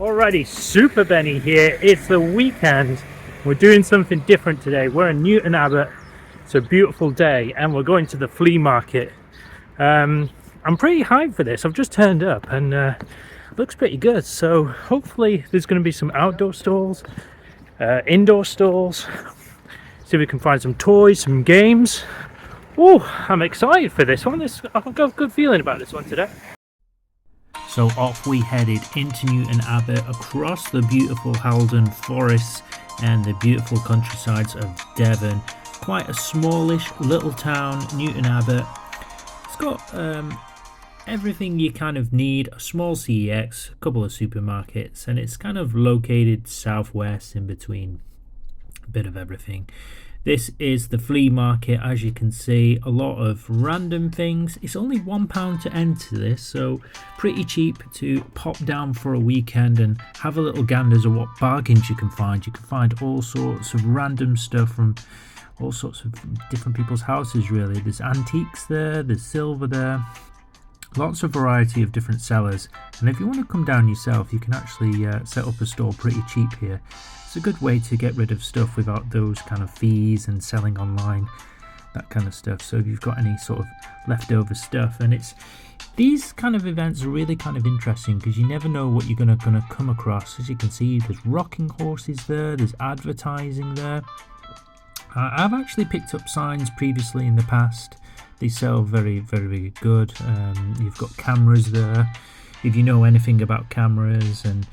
Alrighty, SuperBenny here. It's the weekend. We're doing something different today. We're in Newton Abbot. It's a beautiful day and we're going to the flea market. I'm pretty hyped for this. I've just turned up and it looks pretty good. So hopefully there's going to be some outdoor stalls, indoor stalls. See if we can find some toys, some games. Oh, I'm excited for this one. I've got a good feeling about this one today. So off we headed into Newton Abbot, across the beautiful Haldon forests and the beautiful countrysides of Devon. Quite a smallish little town, Newton Abbot. It's got everything you kind of need, a small CEX, a couple of supermarkets, and it's kind of located southwest in between a bit of everything. This is the flea market. As you can see, a lot of random things. It's only £1 to enter this, so pretty cheap to pop down for a weekend and have a little ganders at what bargains you can find. You can find all sorts of random stuff from all sorts of different people's houses, really. There's antiques there, there's silver there, lots of variety of different sellers. And if you want to come down yourself, you can actually set up a store pretty cheap here. It's a good way to get rid of stuff without those kind of fees and selling online, that kind of stuff. So if you've got any sort of leftover stuff, and these kind of events are really kind of interesting because you never know what you're gonna come across. As you can see, there's rocking horses there, there's advertising there. I've actually picked up signs previously in the past. They sell very, very good. You've got cameras there, if you know anything about cameras, and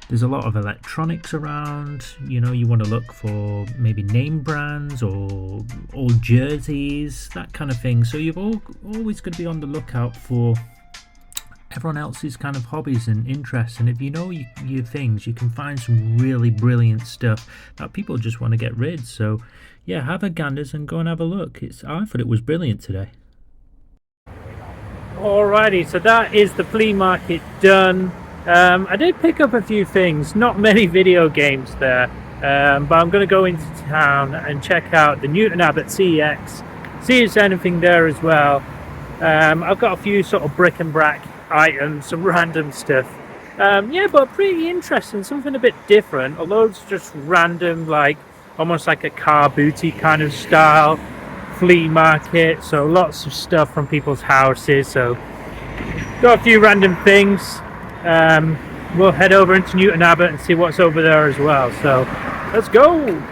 there's a lot of electronics around. You know, you want to look for maybe name brands or old jerseys, that kind of thing. So you've always got to be on the lookout for everyone else's kind of hobbies and interests. And if you know your things, you can find some really brilliant stuff that people just want to get rid. So yeah, have a ganders and go and have a look. I thought it was brilliant today. Alrighty, so that is the flea market done. I did pick up a few things, not many video games there, but I'm going to go into town and check out the Newton Abbot CEX, see if there's anything there as well. I've got a few sort of bric and brac items, some random stuff. Yeah, but pretty interesting, something a bit different, although it's just random, like almost like a car booty kind of style flea market. So lots of stuff from people's houses. So got a few random things. We'll head over into Newton Abbot and see what's over there as well. So let's go.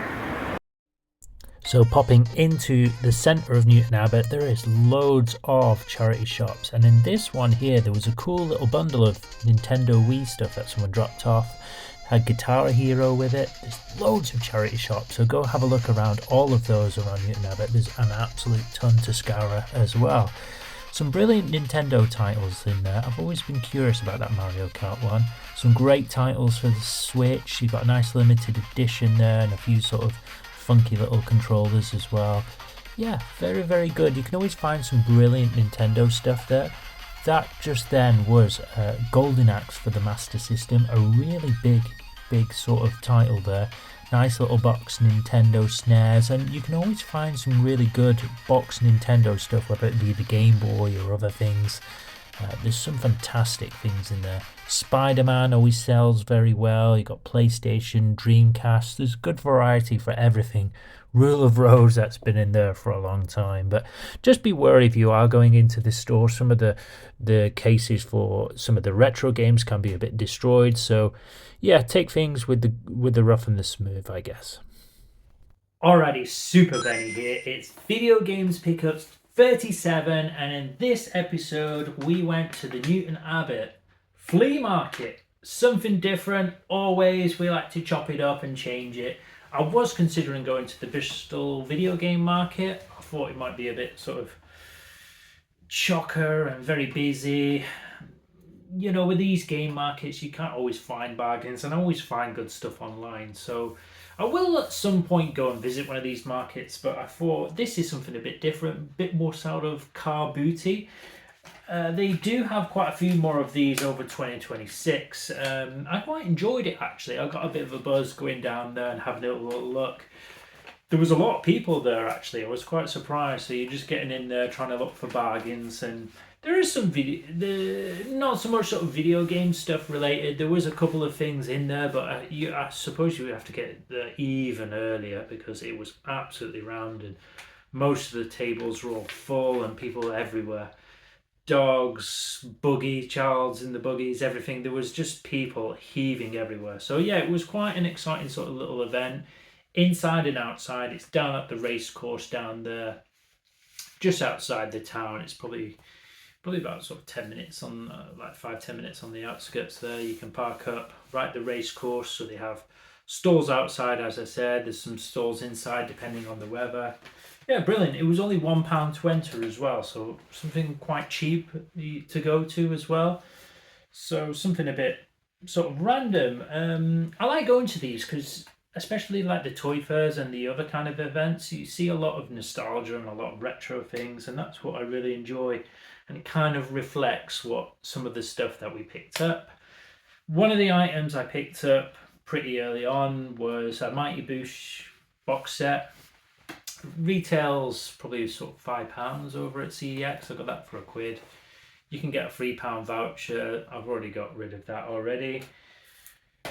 So popping into the centre of Newton Abbot, there is loads of charity shops, and in this one here there was a cool little bundle of Nintendo Wii stuff that someone dropped off. Had Guitar Hero with it. There's loads of charity shops, so go have a look around all of those around Newton Abbot. There's an absolute ton to scour as well. Some brilliant Nintendo titles in there. I've always been curious about that Mario Kart one. Some great titles for the Switch. You've got a nice limited edition there and a few sort of funky little controllers as well. Yeah, very, very good. You can always find some brilliant Nintendo stuff there. That just then was Golden Axe for the Master System. A really big sort of title there. Nice little box Nintendo SNES, and you can always find some really good box Nintendo stuff, whether it be the Game Boy or other things. There's some fantastic things in there. Spider-Man always sells very well. You got PlayStation, Dreamcast. There's good variety for everything. Rule of Rose, that's been in there for a long time. But just be wary if you are going into this store. Some of the cases for some of the retro games can be a bit destroyed. So yeah, take things with the rough and the smooth, I guess. Alrighty, SuperBenny here. It's Video Games Pickups 37, and in this episode we went to the Newton Abbot flea market. Something different. Always we like to chop it up and change it. I was considering going to the Bristol video game market. I thought it might be a bit sort of chocker and very busy. You know, with these game markets, you can't always find bargains, and I always find good stuff online. So I will at some point go and visit one of these markets, but I thought this is something a bit different, a bit more sort of car booty. They do have quite a few more of these over 2026. I quite enjoyed it, actually. I got a bit of a buzz going down there and having a little look. There was a lot of people there, actually. I was quite surprised. So you're just getting in there trying to look for bargains, and There is some not so much sort of video game stuff related. There was a couple of things in there, but I suppose you would have to get there even earlier because it was absolutely rammed and most of the tables were all full and people everywhere. Dogs, buggy, childs in the buggies, everything. There was just people heaving everywhere. So yeah, it was quite an exciting sort of little event, inside and outside. It's down at the race course down there, just outside the town. It's probably about sort of 10 minutes on, like 5-10 minutes on the outskirts there. You can park up right at the race course. So they have stalls outside, as I said. There's some stalls inside depending on the weather. Yeah, brilliant. It was only £1 to enter as well, so something quite cheap to go to as well. So something a bit sort of random. I like going to these because, especially like the toy fairs and the other kind of events, you see a lot of nostalgia and a lot of retro things, and that's what I really enjoy. And it kind of reflects what some of the stuff that we picked up. One of the items I picked up pretty early on was a Mighty Boosh box set. Retails probably sort of £5 over at CEX. I got that for £1. You can get a £3 voucher. I've already got rid of that already.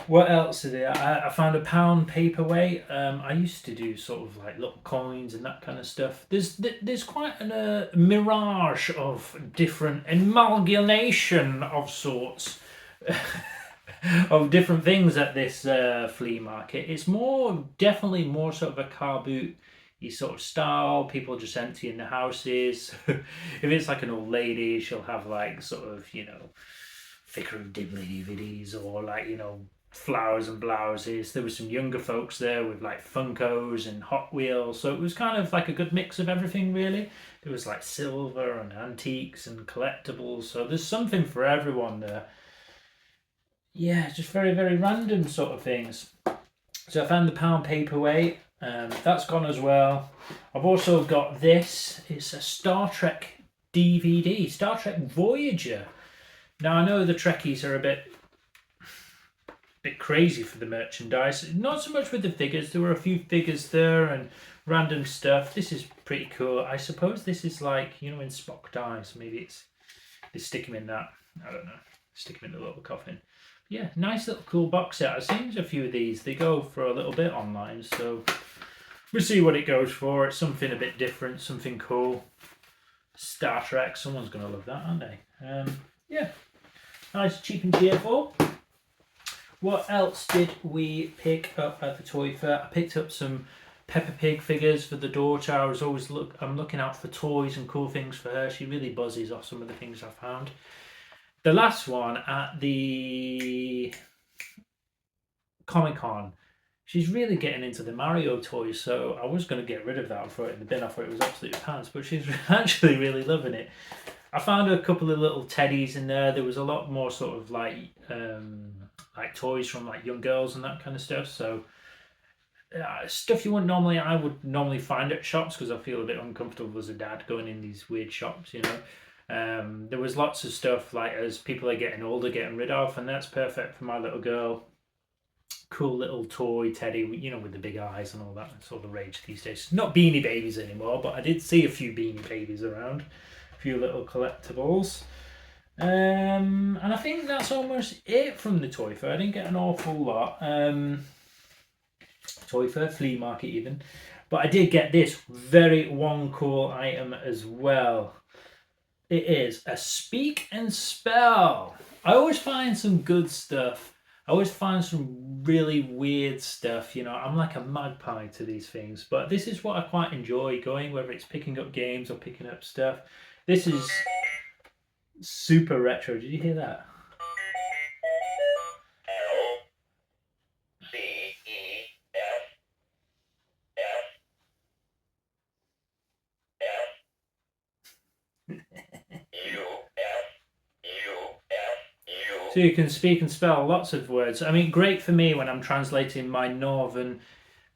What else is there? I found a £1 paperweight. I used to do sort of like little coins and that kind of stuff. There's quite a mirage of different amalgamation of sorts of different things at this flea market. It's definitely more sort of a car boot sort of style. People just emptying the houses. If it's like an old lady, she'll have like sort of, thicker and dimly DVDs, or like, flowers and blouses. There was some younger folks there with like Funkos and Hot Wheels. So it was kind of like a good mix of everything, really. There was like silver and antiques and collectibles. So there's something for everyone there. Yeah, just very, very random sort of things. So I found the £1 paperweight. That's gone as well. I've also got this. It's a Star Trek DVD, Star Trek Voyager. Now I know the Trekkies are a bit crazy for the merchandise. Not so much with the figures. There were a few figures there and random stuff. This is pretty cool. I suppose this is like, when Spock dies, maybe they stick him in that. I don't know. Stick him in the little coffin. Yeah, nice little cool box set. I've seen a few of these. They go for a little bit online, so we'll see what it goes for. It's something a bit different, something cool. Star Trek, someone's going to love that, aren't they? Yeah, nice, cheap and cheerful. What else did we pick up at the toy fair? I picked up some Peppa Pig figures for the daughter. I'm looking out for toys and cool things for her. She really buzzes off some of the things I found. The last one at the Comic-Con, she's really getting into the Mario toys, so I was going to get rid of that and throw it in the bin. I thought it was absolutely pants, but she's actually really loving it. I found a couple of little teddies in there. There was a lot more sort of like toys from like young girls and that kind of stuff. So stuff I would normally find at shops, because I feel a bit uncomfortable as a dad going in these weird shops, There was lots of stuff like, as people are getting older, getting rid of, and that's perfect for my little girl. Cool little toy teddy, with the big eyes and all that. That's all the rage these days. Not Beanie Babies anymore, but I did see a few Beanie Babies around. A few little collectibles. And I think that's almost it from the toy fair. I didn't get an awful lot. Toy fair, flea market even. But I did get this very one cool item as well. It is a Speak and Spell. I always find some good stuff. I always find some really weird stuff. I'm like a magpie to these things. But this is what I quite enjoy going, whether it's picking up games or picking up stuff. This is super retro. Did you hear that? So you can speak and spell lots of words. I mean, great for me when I'm translating my northern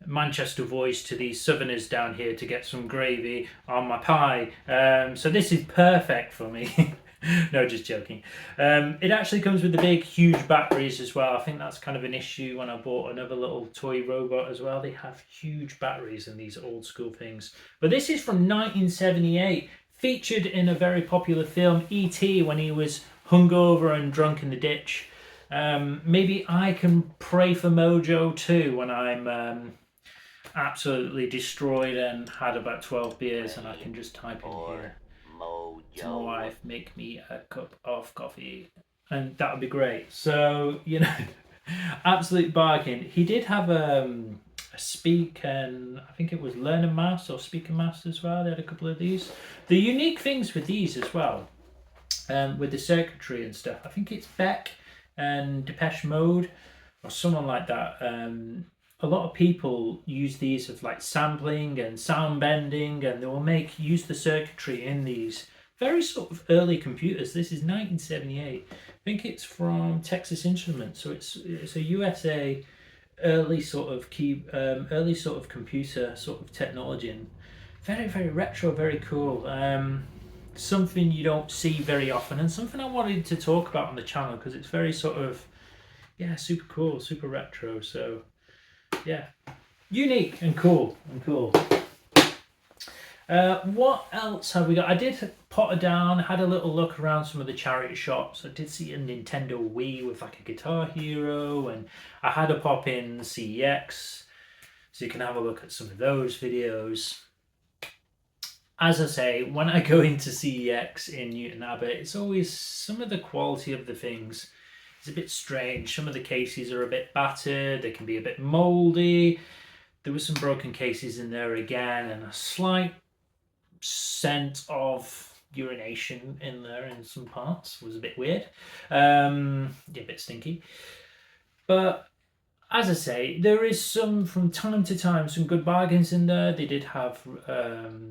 Manchester voice to these southerners down here to get some gravy on my pie. So this is perfect for me. No, just joking. It actually comes with the big, huge batteries as well. I think that's kind of an issue when I bought another little toy robot as well. They have huge batteries in these old school things. But this is from 1978. featured in a very popular film, E.T., when he was hungover and drunk in the ditch. Maybe I can pray for Mojo too when I'm absolutely destroyed and had about 12 beers, and I can just type in here, to my wife, make me a cup of coffee, and that would be great. So, you know, absolute bargain. He did have a Speak, and I think it was Learn and Mouse or Speak and Mouse as well. They had a couple of these. The unique things with these as well, with the circuitry and stuff, I think it's Beck and Depeche Mode or someone like that. A lot of people use these of like sampling and sound bending, and they will use the circuitry in these very sort of early computers. This is 1978. I think it's from Texas Instruments, so it's a USA early sort of computer sort of technology, and very, very retro, very cool. Something you don't see very often, and something I wanted to talk about on the channel because it's very sort of, yeah, super cool, super retro. So yeah, unique and cool What else have we got? I did potter down, had a little look around some of the charity shops. I did see a Nintendo Wii with like a Guitar Hero, and I had a pop in CEX, so you can have a look at some of those videos. As I say, when I go into CEX in Newton Abbot, it's always some of the quality of the things is a bit strange. Some of the cases are a bit battered, they can be a bit mouldy. There were some broken cases in there again, and a slight scent of urination in there in some parts. It was a bit weird. Yeah, a bit stinky. But as I say, there is some, from time to time, some good bargains in there. They did have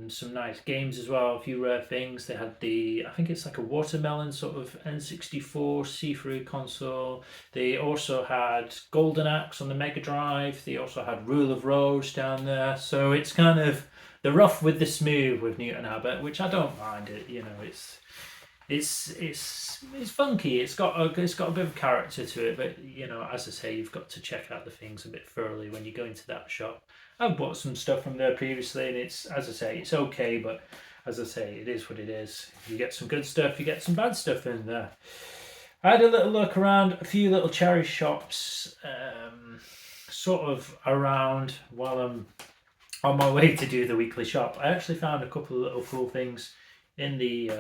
some nice games as well, a few rare things. They had I think it's like a watermelon sort of N64 see-through console. They also had Golden Axe on the Mega Drive. They also had Rule of Rose down there. So it's kind of the rough with the smooth with Newton Abbot, which I don't mind it. You know, it's funky. It's got a bit of character to it, but you know, as I say, you've got to check out the things a bit thoroughly when you go into that shop. I've bought some stuff from there previously, and it's, as I say, it's okay, but as I say, it is what it is. You get some good stuff, you get some bad stuff in there. I had a little look around a few little charity shops, sort of around while I'm on my way to do the weekly shop. I actually found a couple of little cool things in the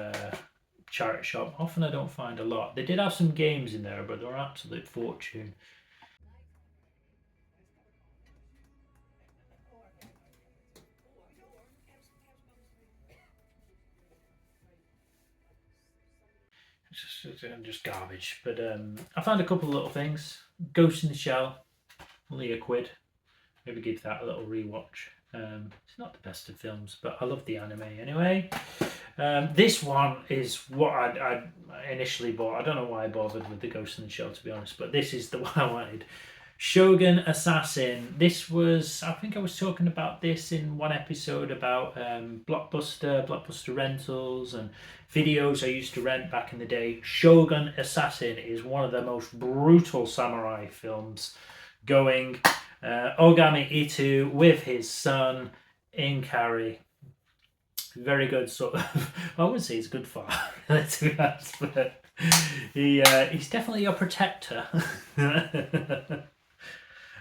charity shop. Often I don't find a lot. They did have some games in there, but they're an absolute fortune. Just garbage. But I found a couple of little things. Ghost in the Shell, only £1. Maybe give that a little rewatch. It's not the best of films, but I love the anime anyway. This one is what I initially bought. I don't know why I bothered with the Ghost in the Shell, to be honest, but this is the one I wanted. Shogun Assassin. This was, I think I was talking about this in one episode about Blockbuster rentals and videos I used to rent back in the day. Shogun Assassin is one of the most brutal samurai films going. Ogami Ito with his son Inkari. Very good sort of, I wouldn't say he's a good father, to be honest, but he's definitely a protector.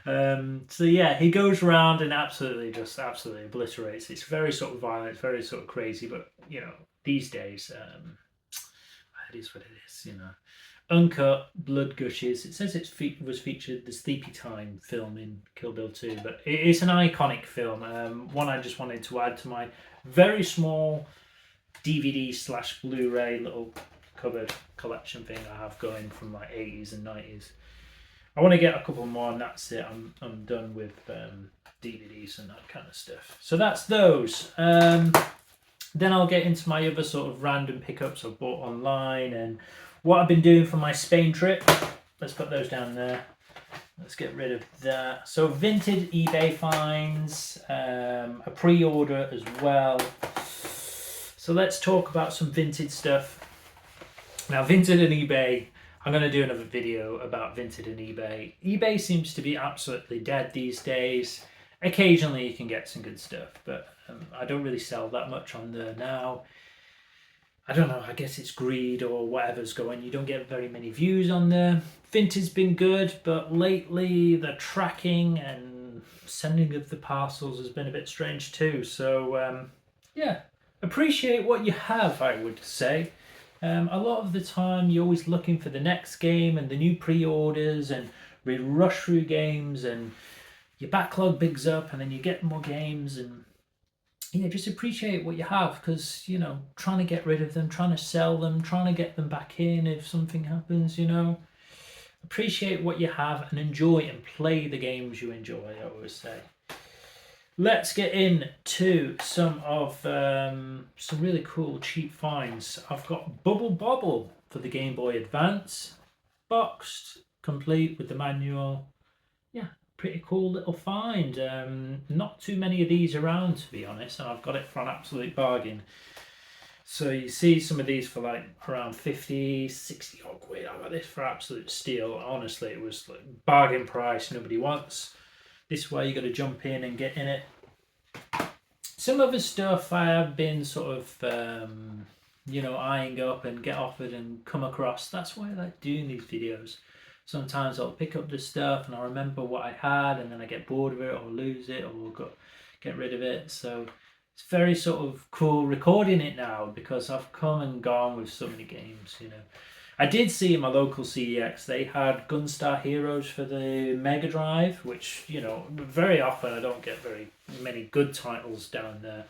So yeah, he goes around and absolutely obliterates. It's very sort of violent, very sort of crazy, but you know, these days, it is what it is, you know. Uncut, blood gushes. It says it was featured the Sleepy Time film in Kill Bill 2, but it's an iconic film. One I just wanted to add to my very small DVD/Blu-ray little cupboard collection thing I have going from like 80s and 90s. I want to get a couple more, and that's it. I'm done with DVDs and that kind of stuff. So that's those. Then I'll get into my other sort of random pickups I've bought online and what I've been doing for my Spain trip. Let's put those down there. Let's get rid of that. So Vinted eBay finds, a pre-order as well. So let's talk about some Vinted stuff. Now Vinted and eBay, I'm going to do another video about Vinted and eBay. eBay seems to be absolutely dead these days. Occasionally you can get some good stuff, but I don't really sell that much on there now. I don't know, I guess it's greed or whatever's going. You don't get very many views on there. Vinted's been good, but lately the tracking and sending of the parcels has been a bit strange too. So yeah, appreciate what you have, I would say. A lot of the time you're always looking for the next game and the new pre-orders, and we rush through games and your backlog bigs up and then you get more games, and just appreciate what you have, because trying to get rid of them, trying to sell them, trying to get them back in if something happens, appreciate what you have and enjoy and play the games you enjoy, I always say. Let's get into some of some really cool cheap finds. I've got Bubble Bobble for the Game Boy Advance, boxed, complete with the manual. Yeah, pretty cool little find. Not too many of these around, to be honest, and I've got it for an absolute bargain. So you see some of these for like around 50, 60 odd quid. I got this for absolute steal. Honestly, it was like bargain price, nobody wants. This way you got to jump in and get in it. Some other stuff I have been sort of eyeing up and get offered and come across. That's why I like doing these videos. Sometimes I'll pick up the stuff and I remember what I had, and then I get bored of it or lose it or get rid of it. So it's very sort of cool recording it now, because I've come and gone with so many games. I did see in my local CEX they had Gunstar Heroes for the Mega Drive, which very often I don't get very many good titles down there.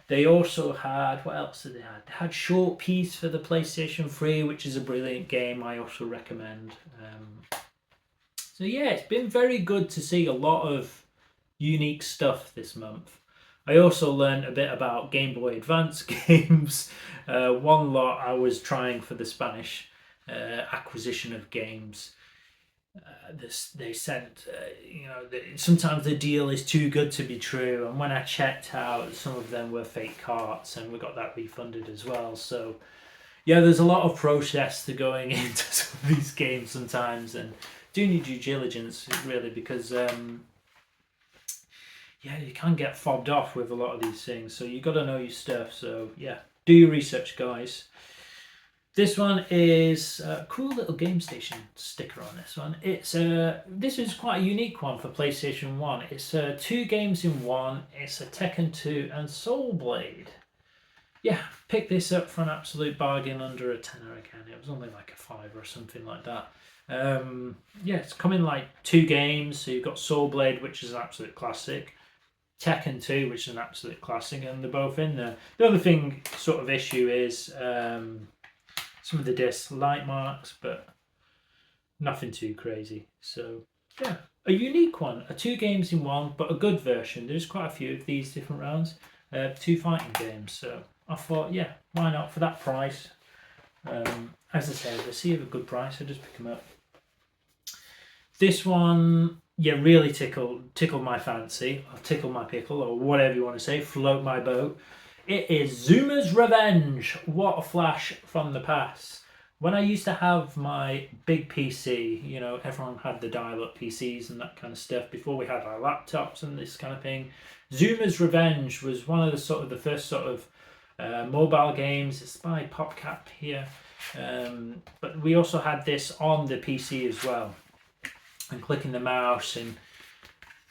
They also had, what else did they have? They had Short Piece for the PlayStation 3, which is a brilliant game I also recommend. So yeah, it's been very good to see a lot of unique stuff this month. I also learned a bit about Game Boy Advance games. One lot I was trying for the Spanish acquisition of games. They said, sometimes the deal is too good to be true, and when I checked out, some of them were fake carts, and we got that refunded as well. So yeah, there's a lot of process to going into some of these games sometimes, and doing your due diligence really, because you can get fobbed off with a lot of these things, so you got to know your stuff. So yeah, do your research, guys. This one is a cool little Game Station sticker on this one. It's this is quite a unique one for PlayStation 1. It's 2 games in one. It's a Tekken 2 and Soul Blade. Yeah, picked this up for an absolute bargain, under a tenner again. It was only like a £5 or something like that. Yeah, it's coming like 2 games. So you've got Soul Blade, which is an absolute classic. Tekken 2, which is an absolute classic, and they're both in there. The other thing, sort of issue is some of the discs light marks, but nothing too crazy. So yeah, a unique one, 2 games in one, but a good version. There's quite a few of these different rounds, 2 fighting games. So I thought, yeah, why not for that price? As I said, if I see a good price, I just pick them up. This one, yeah, really tickled my fancy, or tickled my pickle, or whatever you want to say, float my boat. It is Zuma's Revenge. What a flash from the past. When I used to have my big PC, everyone had the dial-up PCs and that kind of stuff before we had our laptops and this kind of thing. Zuma's Revenge was one of the first sort of mobile games. It's by PopCap here, but we also had this on the PC as well. And clicking the mouse and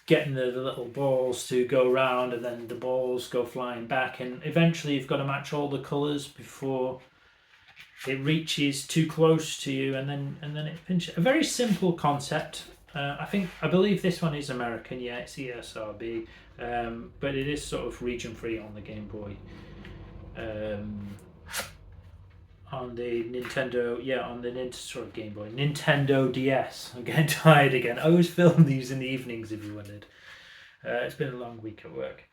getting the little balls to go round, and then the balls go flying back, and eventually you've got to match all the colours before it reaches too close to you, and then it pinches. A very simple concept. I believe this one is American. Yeah, it's ESRB, but it is sort of region free on the Game Boy. On the Nintendo, Game Boy, Nintendo DS. I'm getting tired again. I always film these in the evenings, if you wondered. It's been a long week at work.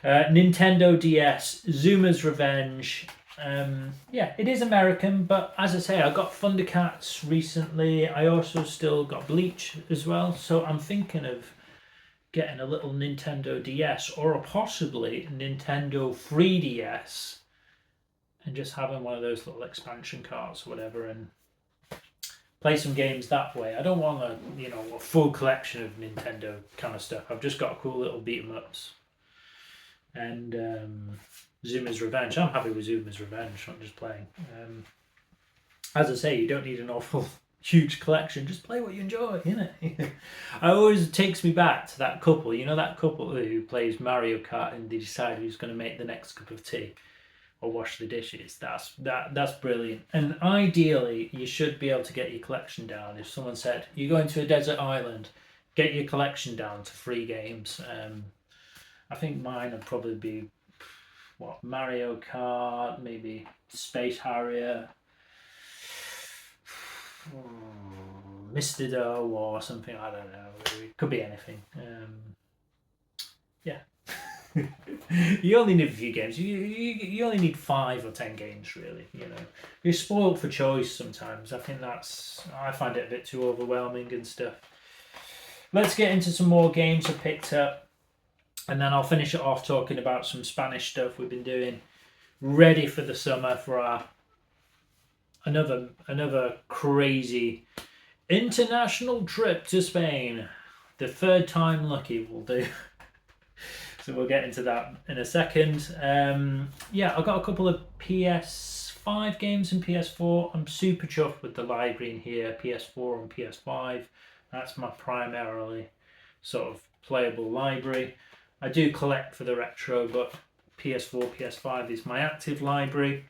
Nintendo DS, Zuma's Revenge. Yeah, it is American, but as I say, I got Thundercats recently. I also still got Bleach as well, so I'm thinking of getting a little Nintendo DS, or a possibly Nintendo 3DS, and just having one of those little expansion carts or whatever, and play some games that way. I don't want a full collection of Nintendo kind of stuff. I've just got a cool little beat 'em ups. And Zuma's Revenge. I'm happy with Zuma's Revenge. I'm just playing. As I say, you don't need an awful huge collection. Just play what you enjoy, innit? It always takes me back to that couple. You know that couple who plays Mario Kart and they decide who's going to make the next cup of tea or wash the dishes. That's brilliant. And ideally, you should be able to get your collection down. If someone said you're going to a desert island, get your collection down to 3 games. I think mine would probably be what, Mario Kart, maybe Space Harrier, Mr. Doe or something. I don't know. It could be anything. Yeah. You only need a few games. You only need 5 or 10 games, really. You know, you're spoiled for choice sometimes. I find it a bit too overwhelming and stuff. Let's get into some more games I've picked up, and then I'll finish it off talking about some Spanish stuff we've been doing, ready for the summer for our another crazy international trip to Spain. The 3rd time lucky will do. So we'll get into that in a second. Yeah, I've got a couple of PS5 games and PS4. I'm super chuffed with the library in here, PS4 and PS5. That's my primarily sort of playable library. I do collect for the retro, but PS4, PS5 is my active library.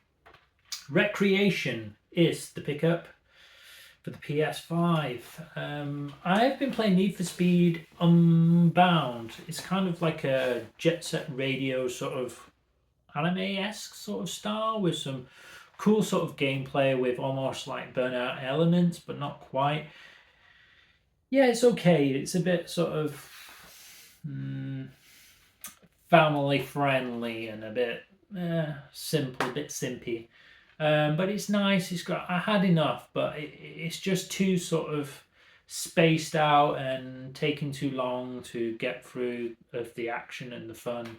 Recreation is the pickup for the PS5. I've been playing Need for Speed Unbound. It's kind of like a Jet Set Radio sort of anime-esque sort of style with some cool sort of gameplay with almost like Burnout elements, but not quite. Yeah, it's okay. It's a bit sort of family friendly and a bit simple, a bit simpy. But it's nice. I had enough, but it's just too sort of spaced out and taking too long to get through of the action and the fun.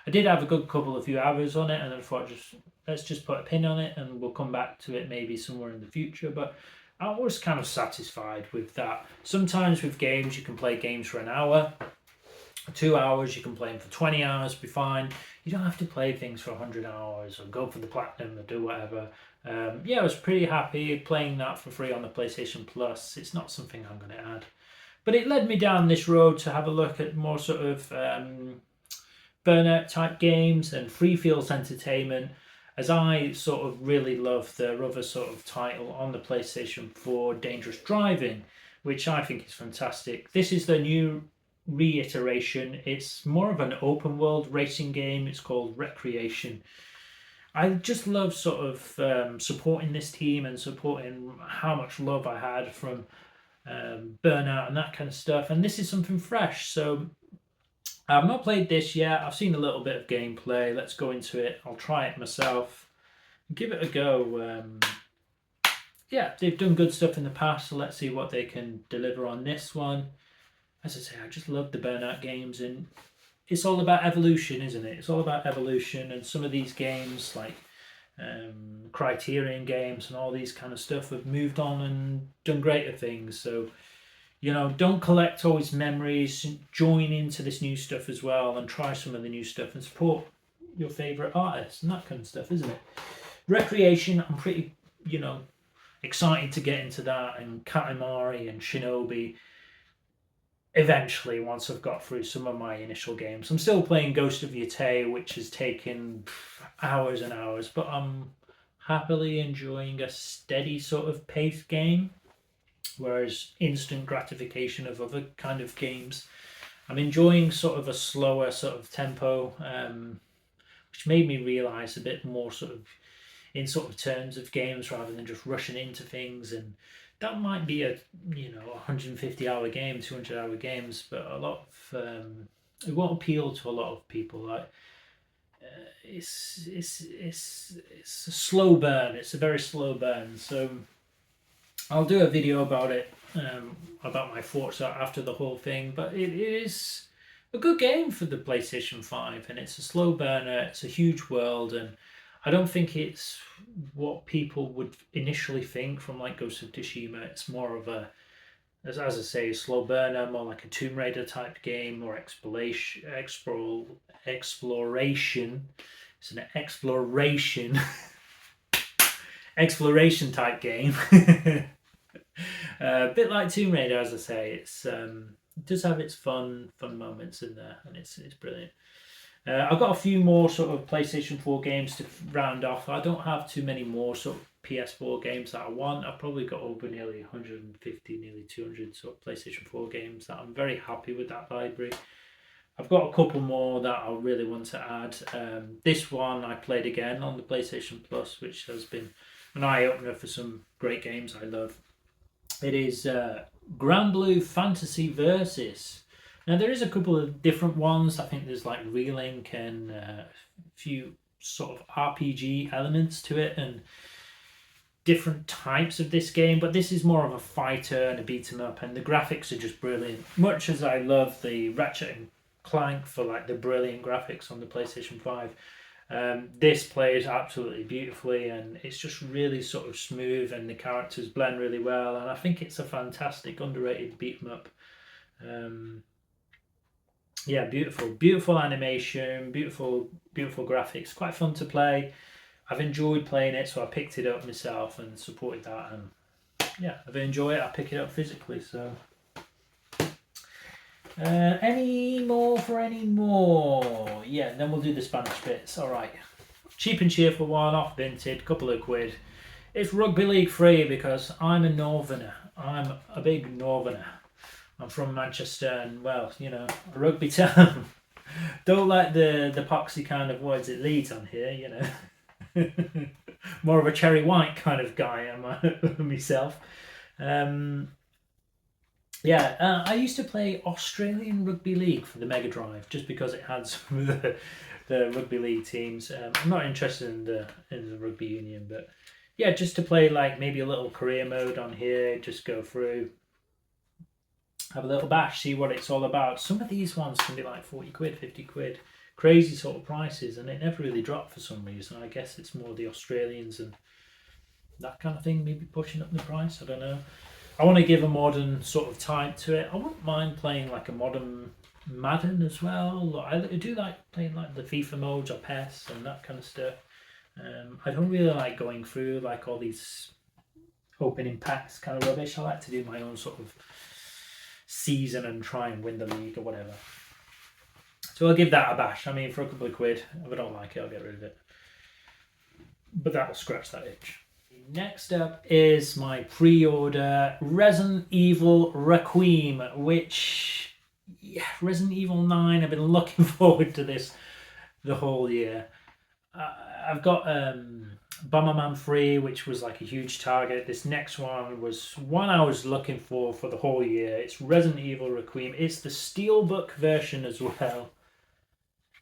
I did have a good few hours on it, and I thought let's just put a pin on it, and we'll come back to it maybe somewhere in the future. But I was kind of satisfied with that. Sometimes with games, you can play games for an hour, 2 hours, you can play them for 20 hours, be fine. You don't have to play things for 100 hours or go for the platinum or do whatever. Yeah, I was pretty happy playing that for free on the PlayStation Plus. It's not something I'm going to add. But it led me down this road to have a look at more sort of burnout type games and free feels entertainment, as I sort of really love the other sort of title on the PlayStation 4, Dangerous Driving, which I think is fantastic. This is the new reiteration. It's more of an open world racing game. It's called Recreation. I just love sort of supporting this team and supporting how much love I had from Burnout and that kind of stuff. And this is something fresh. So I've not played this yet. I've seen a little bit of gameplay. Let's go into it. I'll try it myself. Give it a go. Yeah, they've done good stuff in the past, so let's see what they can deliver on this one. As I say, I just love the Burnout games, and it's all about evolution, isn't it? It's all about evolution, and some of these games, like Criterion games and all these kind of stuff, have moved on and done greater things. So, you know, don't collect always memories. Join into this new stuff as well, and try some of the new stuff, and support your favourite artists and that kind of stuff, isn't it? Recreation, I'm pretty, excited to get into that, and Katamari and Shinobi eventually, once I've got through some of my initial games. I'm still playing Ghost of Yotei, which has taken hours and hours, but I'm happily enjoying a steady sort of paced game, whereas instant gratification of other kind of games, I'm enjoying sort of a slower sort of tempo, which made me realise a bit more sort of in sort of terms of games rather than just rushing into things. And that might be a 150-hour game, 200-hour games, but a lot of it won't appeal to a lot of people. Like it's a slow burn. It's a very slow burn. So I'll do a video about it, about my thoughts after the whole thing. But it is a good game for the PlayStation 5, and it's a slow burner. It's a huge world, and I don't think it's what people would initially think from like Ghost of Tsushima. It's more of a, as I say, a slow burner, more like a Tomb Raider type game, or exploration It's an exploration exploration type game. A bit like Tomb Raider, as I say. It does have its fun moments in there, and it's brilliant. I've got a few more sort of PlayStation 4 games to round off. I don't have too many more sort of PS4 games that I want. I've probably got over nearly 150, nearly 200 sort of PlayStation 4 games that I'm very happy with that library. I've got a couple more that I really want to add. This one I played again on the PlayStation Plus, which has been an eye-opener for some great games I love. It is Grand Blue Fantasy Versus. Now there is a couple of different ones. I think there's like Relink and a few sort of RPG elements to it and different types of this game, but this is more of a fighter and a beat 'em up, and the graphics are just brilliant. Much as I love the Ratchet and Clank for like the brilliant graphics on the PlayStation 5, this plays absolutely beautifully, and it's just really sort of smooth, and the characters blend really well, and I think it's a fantastic underrated beat 'em up. Yeah, beautiful animation, beautiful graphics, quite fun to play. I've enjoyed playing it, so I picked it up myself and supported that, and yeah, I've enjoyed it. I pick it up physically. So any more? Yeah, then we'll do the Spanish bits. All right, cheap and cheerful one off Vinted, couple of quid. It's Rugby League free because I'm a northerner. I'm a big northerner. I'm from Manchester, and well, you know, a rugby town. Don't like the poxy kind of words it leads on here, you know. More of a cherry white kind of guy am I myself. Yeah, I used to play Australian Rugby League for the Mega Drive just because it had some of the rugby league teams. I'm not interested in the rugby union, but yeah, just to play like maybe a little career mode on here, just go through, have a little bash, see what it's all about. Some of these ones can be like 40 quid, 50 quid, crazy sort of prices, and it never really dropped for some reason. I guess it's more the Australians and that kind of thing, maybe pushing up the price, I don't know. I want to give a modern sort of type to it. I wouldn't mind playing like a modern Madden as well. I do like playing like the FIFA modes or PES and that kind of stuff. I don't really like going through like all these opening packs kind of rubbish. I like to do my own sort of season and try and win the league or whatever. So I'll give that a bash. I mean, for a couple of quid, if I don't like it, I'll get rid of it. But that'll scratch that itch. Next up is my pre-order Resident Evil Requiem, which, yeah, Resident Evil 9, I've been looking forward to this the whole year. I've got Bomberman 3, which was like a huge target. This next one was one I was looking for the whole year. It's Resident Evil Requiem. It's the Steelbook version as well.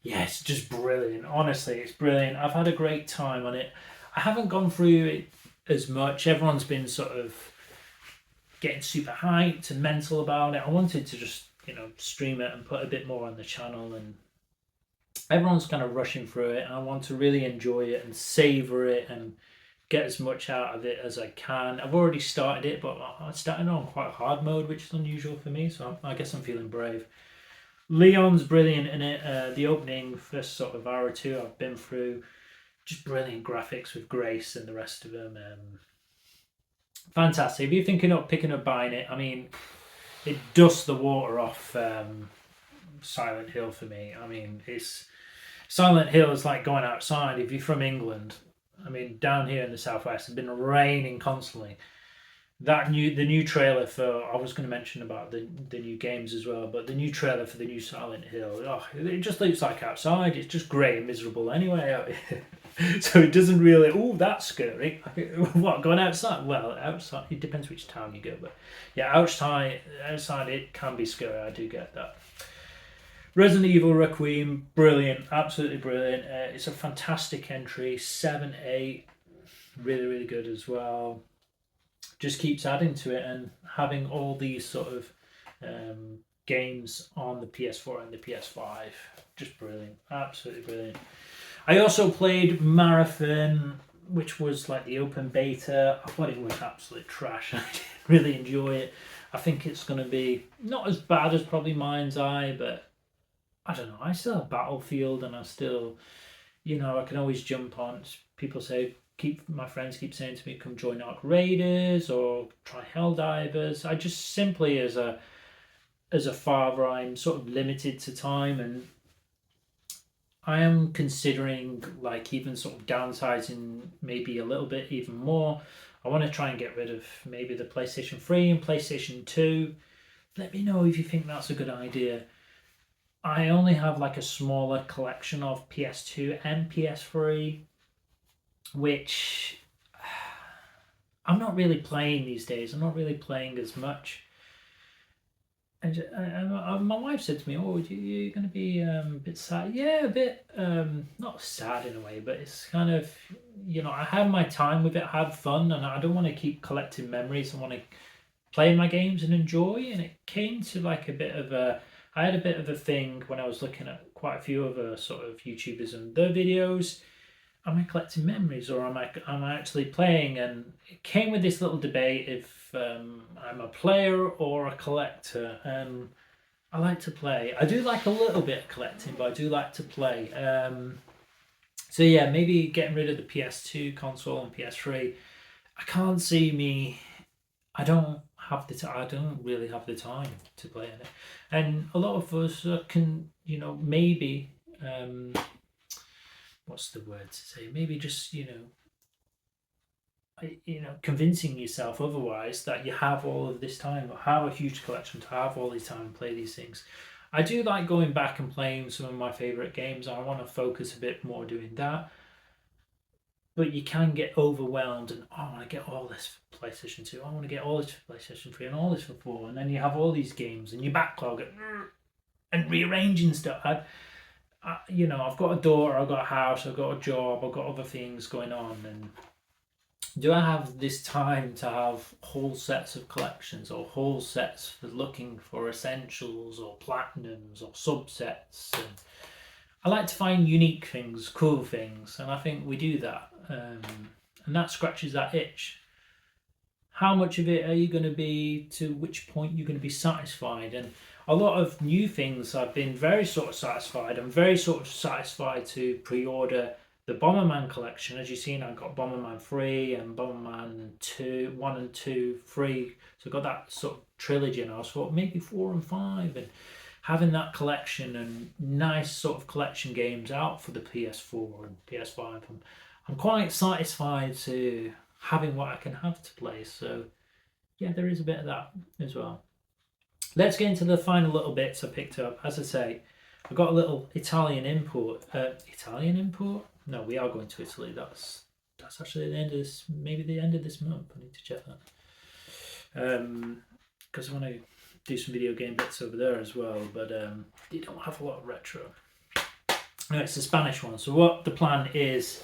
Yeah, it's just brilliant. Honestly, it's brilliant. I've had a great time on it. I haven't gone through it as much. Everyone's been sort of getting super hyped and mental about it. I wanted to just, you know, stream it and put a bit more on the channel, and everyone's kind of rushing through it, and I want to really enjoy it and savor it and get as much out of it as I can. I've already started it, but I started on quite hard mode, which is unusual for me, so I guess I'm feeling brave. Leon's brilliant in it. The opening first sort of hour or two I've been through, just brilliant graphics with Grace and the rest of them. Fantastic. If you're thinking of picking up buying it, I mean, it dusts the water off Silent Hill for me. I mean, Silent Hill is like going outside. If you're from England, I mean, down here in the southwest, it's been raining constantly. The new trailer for, I was going to mention about the new games as well, but the new trailer for the new Silent Hill, it just looks like outside. It's just grey and miserable anyway out here. So it doesn't really, that's scary. What, going outside? Well, outside, it depends which town you go, but yeah, outside it can be scary. I do get that. Resident Evil Requiem, brilliant, absolutely brilliant. It's a fantastic entry, 7, 8, really, really good as well. Just keeps adding to it, and having all these sort of games on the PS4 and the PS5, just brilliant, absolutely brilliant. I also played Marathon, which was like the open beta. I thought it was absolute trash. I didn't really enjoy it. I think it's going to be not as bad as probably Mind's Eye, but I don't know. I still have Battlefield, and I still, you know, I can always jump on. People say, my friends keep saying to me, come join Ark Raiders or try Helldivers. I just simply, as a father, I'm sort of limited to time, and I am considering like even sort of downsizing maybe a little bit even more. I want to try and get rid of maybe the PlayStation 3 and PlayStation 2. Let me know if you think that's a good idea. I only have like a smaller collection of PS2 and PS3, which I'm not really playing these days. I'm not really playing as much. And my wife said to me, "Oh, you're going to be a bit sad." Yeah, a bit not sad in a way, but it's kind of, you know, I had my time with it, I had fun, and I don't want to keep collecting memories. I want to play my games and enjoy. And it came to like I had a bit of a thing when I was looking at quite a few other sort of YouTubers and their videos. Am I collecting memories, or am I actually playing? And it came with this little debate if I'm a player or a collector. And I like to play. I do like a little bit of collecting, but I do like to play. So yeah, maybe getting rid of the PS2 console and PS3. I can't see me. I don't I don't really have the time to play it, and a lot of us can, you know, maybe. What's the word to say? Maybe just, you know, convincing yourself otherwise that you have all of this time, or have a huge collection, to have all this time and play these things. I do like going back and playing some of my favorite games. I want to focus a bit more doing that. But you can get overwhelmed, and I want to get all this for PlayStation 2. I want to get all this for PlayStation 3 and all this for 4. And then you have all these games and you backlog it and rearranging stuff. You know, I've got a daughter, I've got a house, I've got a job, I've got other things going on, and do I have this time to have whole sets of collections, or whole sets for looking for essentials or platinums or subsets? And I like to find unique things, cool things, and I think we do that, and that scratches that itch. How much of it are you going to be, to which point you're going to be satisfied? And a lot of new things I've been very sort of satisfied. I'm very sort of satisfied to pre-order the Bomberman collection. As you've seen, I got Bomberman 3 and Bomberman 2, 1 and 2 free. So I got that sort of trilogy, and I was thought maybe 4 and 5, and having that collection and nice sort of collection games out for the PS4 and PS5. I'm quite satisfied to having what I can have to play. So yeah, there is a bit of that as well. Let's get into the final little bits I picked up. As I say, I've got a little Italian import. Italian import? No, we are going to Italy. That's actually the end of this, maybe the end of this month. I need to check that. Because I want to do some video game bits over there as well, but they don't have a lot of retro. No, it's the Spanish one. So what the plan is,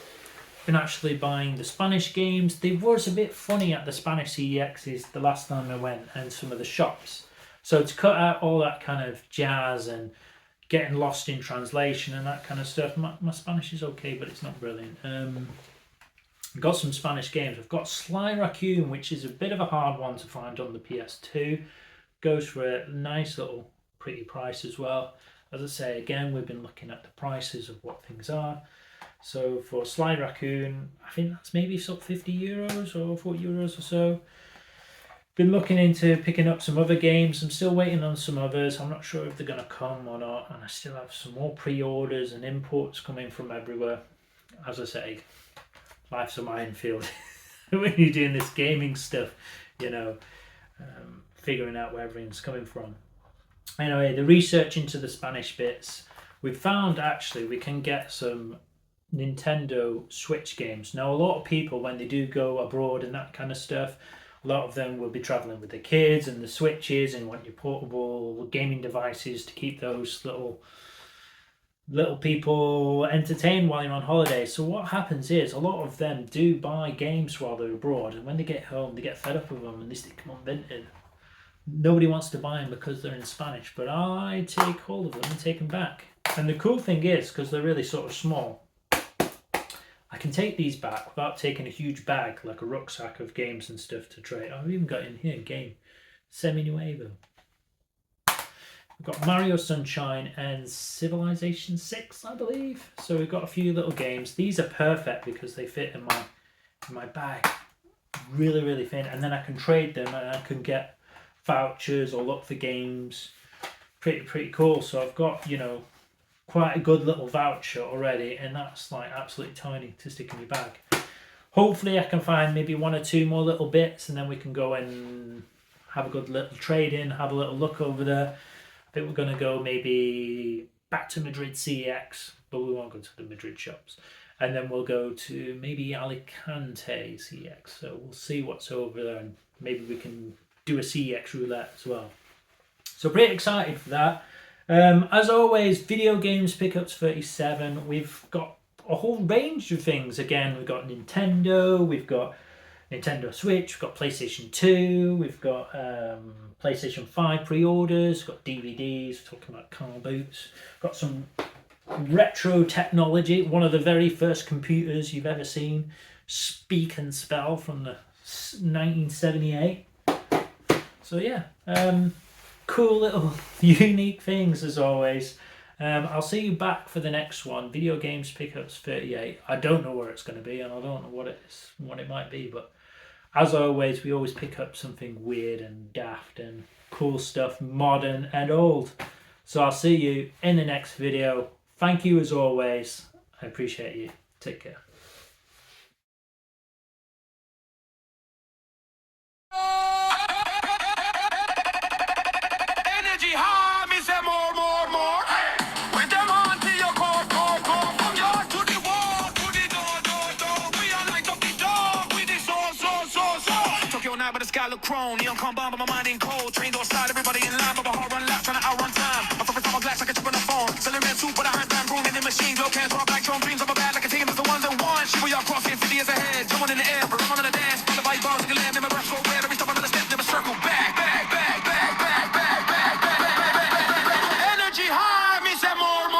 been actually buying the Spanish games. They was a bit funny at the Spanish CEXs the last time I went, and some of the shops. So to cut out all that kind of jazz and getting lost in translation and that kind of stuff, my Spanish is okay, but it's not brilliant. I've got some Spanish games. I've got Sly Raccoon, which is a bit of a hard one to find on the PS2. Goes for a nice little pretty price as well. As I say, again, we've been looking at the prices of what things are. So for Sly Raccoon, I think that's maybe sort of €50 or €40 or so. Been looking into picking up some other games. I'm still waiting on some others. I'm not sure if they're going to come or not. And I still have some more pre-orders and imports coming from everywhere. As I say, life's a minefield when you're doing this gaming stuff, you know, figuring out where everything's coming from. Anyway, the research into the Spanish bits, we've found actually we can get some Nintendo Switch games. Now, a lot of people, when they do go abroad and that kind of stuff, a lot of them will be traveling with their kids and the Switches, and want your portable gaming devices to keep those little people entertained while you're on holiday. So what happens is a lot of them do buy games while they're abroad, and when they get home they get fed up with them and they stick them on vinted. Nobody wants to buy them because they're in Spanish, but I take hold of them and take them back. And the cool thing is, because they're really sort of small, I can take these back without taking a huge bag, like a rucksack of games and stuff to trade. I've even got in here a game, Semi-Nuevo. We've got Mario Sunshine and Civilization 6, I believe. So we've got a few little games. These are perfect because they fit in my bag really, really thin. And then I can trade them and I can get vouchers or look for games. Pretty cool. So I've got, you know, quite a good little voucher already, and that's like absolutely tiny to stick in your bag. Hopefully I can find maybe 1 or 2 more little bits, and then we can go and have a good little trade in, have a little look over there. I think we're going to go maybe back to Madrid CEX, but we won't go to the Madrid shops. And then we'll go to maybe Alicante CEX. So we'll see what's over there, and maybe we can do a CEX roulette as well. So pretty excited for that. As always, video games pickups 37. We've got a whole range of things. Again, we've got Nintendo, we've got Nintendo Switch, we've got PlayStation 2, we've got PlayStation 5 pre-orders, we've got DVDs, we're talking about car boots, got some retro technology, one of the very first computers you've ever seen, Speak and Spell from the 1978. So yeah, cool little unique things as always. I'll see you back for the next one, video games pickups 38. I don't know where it's going to be, and I don't know what it might be, but as always, we always pick up something weird and daft and cool stuff, modern and old. So I'll see you in the next video. Thank you as always. I appreciate you. Take care. But the sky look chrome, neon come bomb, but my mind ain't cold. Trained on side, everybody in line, but my heart run laps, trying to outrun time. I'm from a glass like a chip on the phone. Selling man soup, but I high time, room in the machine. Glow cans, raw black chrome dreams of a bad like a team is the ones that won. She y'all crossing 50 years ahead, someone in the air, but I'm on the dance. Full of white balls, like a lamb, in my breath go red. Every step I'm on the step, never circle back. Energy high, me say more.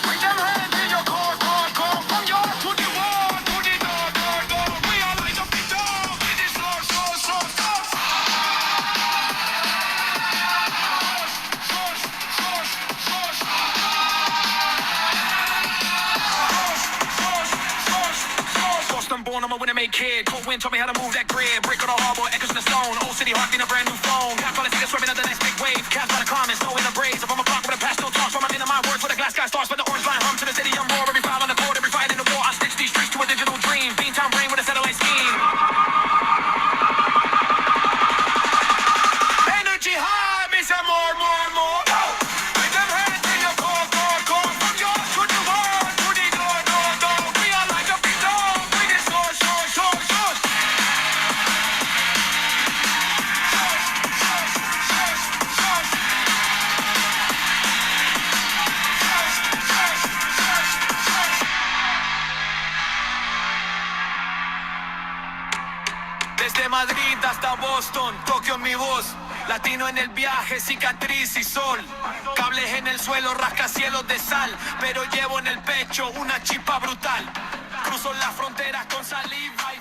Bring them hands in your core. From yard to the wall, to the door. We all light up the door. With this slow. Boston born, I'm a winner made kid. Cold wind taught me how to move that grid. Brick on the harbor, echoes in the stone. Old city heart in a brand new phone. Cats on the city swimming at the next big wave. Cats by the comments, no in the braids. If I'm a clock with a pastel talks, from my in my words, where the glass guy starts, but the orange line hum to the city. I'm raw, every foul on the court, every fight in the war. I stitch these streets to a digital dream. Beantown brain with a satellite scheme. Energy high, me say more. Bring them hands in your core. From yours to the wall, to the door. We are like a big dog. We this short. Desde Madrid hasta Boston, Tokio en mi voz. Latino en el viaje, cicatriz y sol. Cables en el suelo, rascacielos de sal. Pero llevo en el pecho una chispa brutal. Cruzo las fronteras con saliva y